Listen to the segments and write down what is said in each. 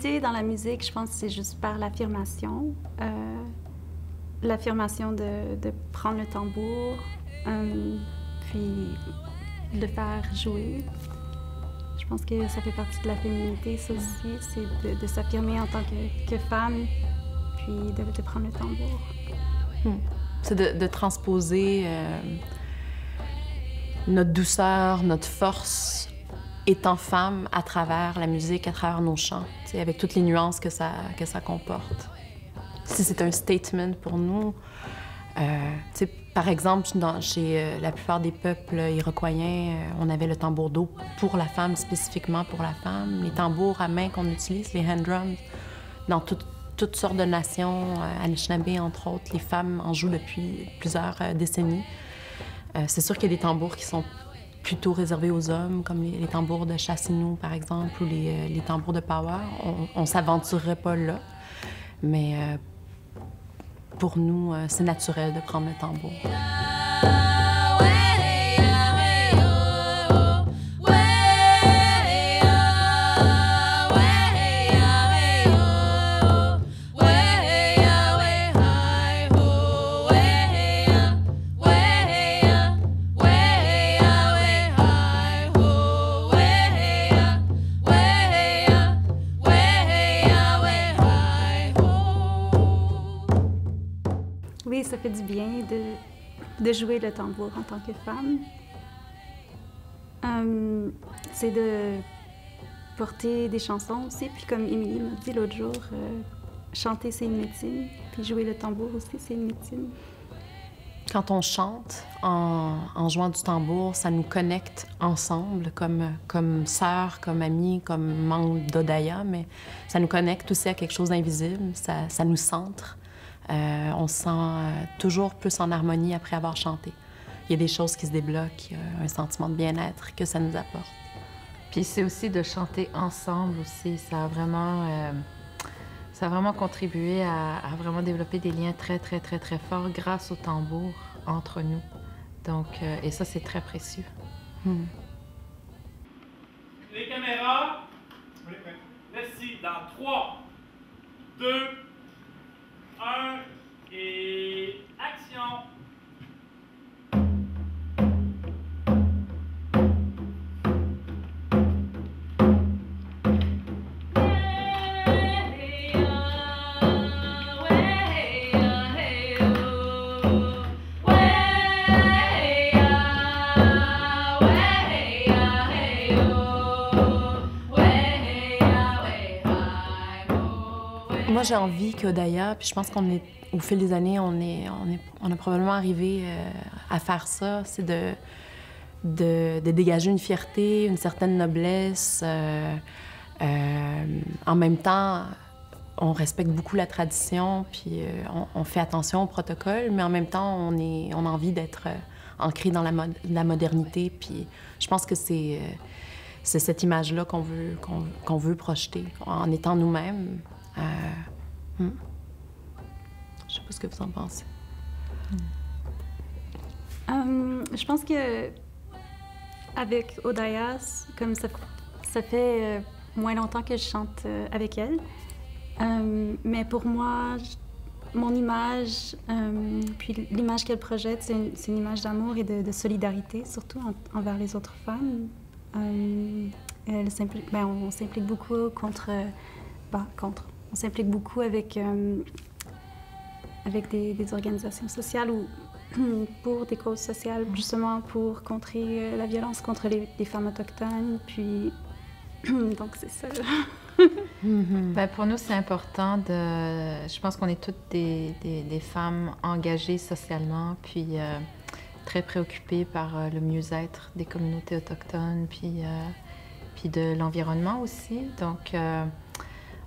l'idée dans la musique, je pense que c'est juste par l'affirmation. L'affirmation de prendre le tambour, puis le faire jouer. Je pense que ça fait partie de la féminité, ça aussi, c'est de s'affirmer en tant que femme, puis de prendre le tambour. C'est de transposer notre douceur, notre force, étant femme, à travers la musique, à travers nos chants, avec toutes les nuances que ça comporte. Si c'est un statement pour nous, par exemple, chez la plupart des peuples iroquoiens, on avait le tambour d'eau pour la femme, spécifiquement pour la femme. Les tambours à main qu'on utilise, les hand drums, dans toutes sortes de nations, Anishinaabe, entre autres, les femmes en jouent depuis plusieurs décennies. C'est sûr qu'il y a des tambours qui sont plutôt réservés aux hommes, comme les tambours de Chassinou, par exemple, ou les tambours de Power. On ne s'aventurerait pas là, mais pour nous, c'est naturel de prendre le tambour. Oui, ça fait du bien de jouer le tambour en tant que femme. C'est de porter des chansons aussi, puis comme Émilie m'a dit l'autre jour, chanter c'est une médecine, puis jouer le tambour aussi c'est une médecine. Quand on chante en jouant du tambour, ça nous connecte ensemble comme sœurs, comme amis, comme membres d'Odaya, mais ça nous connecte aussi à quelque chose d'invisible, ça nous centre. On se sent toujours plus en harmonie après avoir chanté. Il y a des choses qui se débloquent, il y a un sentiment de bien-être que ça nous apporte. Puis c'est aussi de chanter ensemble aussi. Ça a vraiment contribué à vraiment développer des liens très, très, très, très forts grâce au tambour entre nous. Donc, et ça, c'est très précieux. Les caméras, merci. Dans 3, 2, 1 et action! Moi, j'ai envie qu'Odaya, puis je pense qu'au fil des années, on a probablement arrivé à faire ça, c'est de dégager une fierté, une certaine noblesse. En même temps, on respecte beaucoup la tradition, puis on fait attention au protocole, mais en même temps, on a envie d'être ancré dans la modernité, puis je pense que c'est cette image-là qu'on veut projeter en étant nous-mêmes. Je sais pas ce que vous en pensez. Je pense que avec Odaya, comme ça fait moins longtemps que je chante avec elle, mais pour moi, mon image, puis l'image qu'elle projette, c'est une image d'amour et de solidarité, surtout envers les autres femmes. On s'implique beaucoup on s'implique beaucoup avec des organisations sociales ou pour des causes sociales, justement pour contrer la violence contre les femmes autochtones. Puis, donc c'est ça. Ben, pour nous, c'est important je pense qu'on est toutes des femmes engagées socialement, puis très préoccupées par le mieux-être des communautés autochtones, puis de l'environnement aussi. Donc,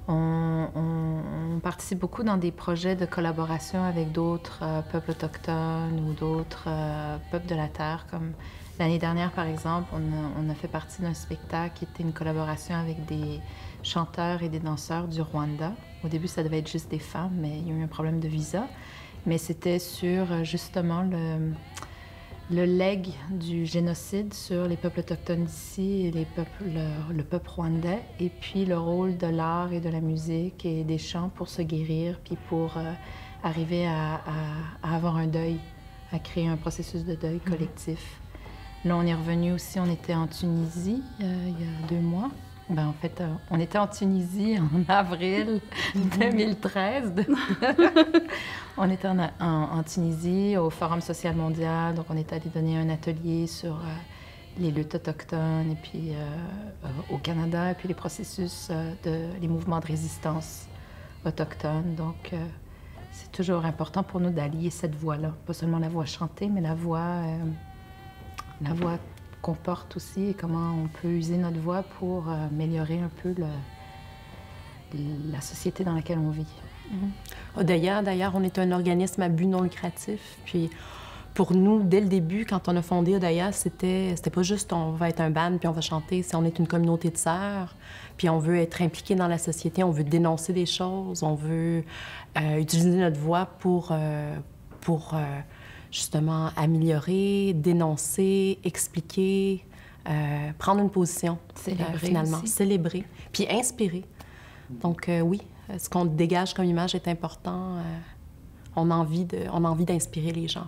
on participe beaucoup dans des projets de collaboration avec d'autres peuples autochtones ou d'autres peuples de la Terre. Comme l'année dernière, par exemple, on a fait partie d'un spectacle qui était une collaboration avec des chanteurs et des danseurs du Rwanda. Au début, ça devait être juste des femmes, mais il y a eu un problème de visa. Mais c'était sur, justement, le legs du génocide sur les peuples autochtones d'ici et le peuple rwandais, et puis le rôle de l'art et de la musique et des chants pour se guérir, puis pour arriver à avoir un deuil, à créer un processus de deuil collectif. Là, on est revenu aussi, on était en Tunisie il y a 2 mois. Ben, en fait, on était en Tunisie en avril 2013. On était en Tunisie au Forum social mondial, donc on est allé donner un atelier sur les luttes autochtones et puis au Canada, et puis les processus les mouvements de résistance autochtones. Donc, c'est toujours important pour nous d'allier cette voix-là, pas seulement la voix chantée, mais la voix qu'on porte aussi, et comment on peut user notre voix pour améliorer un peu la société dans laquelle on vit. D'ailleurs, on est un organisme à but non lucratif. Puis pour nous, dès le début, quand on a fondé Odaya, c'était pas juste on va être un band puis on va chanter. On est une communauté de sœurs, puis on veut être impliqué dans la société, on veut dénoncer des choses, on veut utiliser notre voix pour justement améliorer, dénoncer, expliquer, prendre une position, finalement, aussi. Célébrer, puis inspirer. Donc oui, ce qu'on dégage comme image est important. On a envie d'inspirer les gens.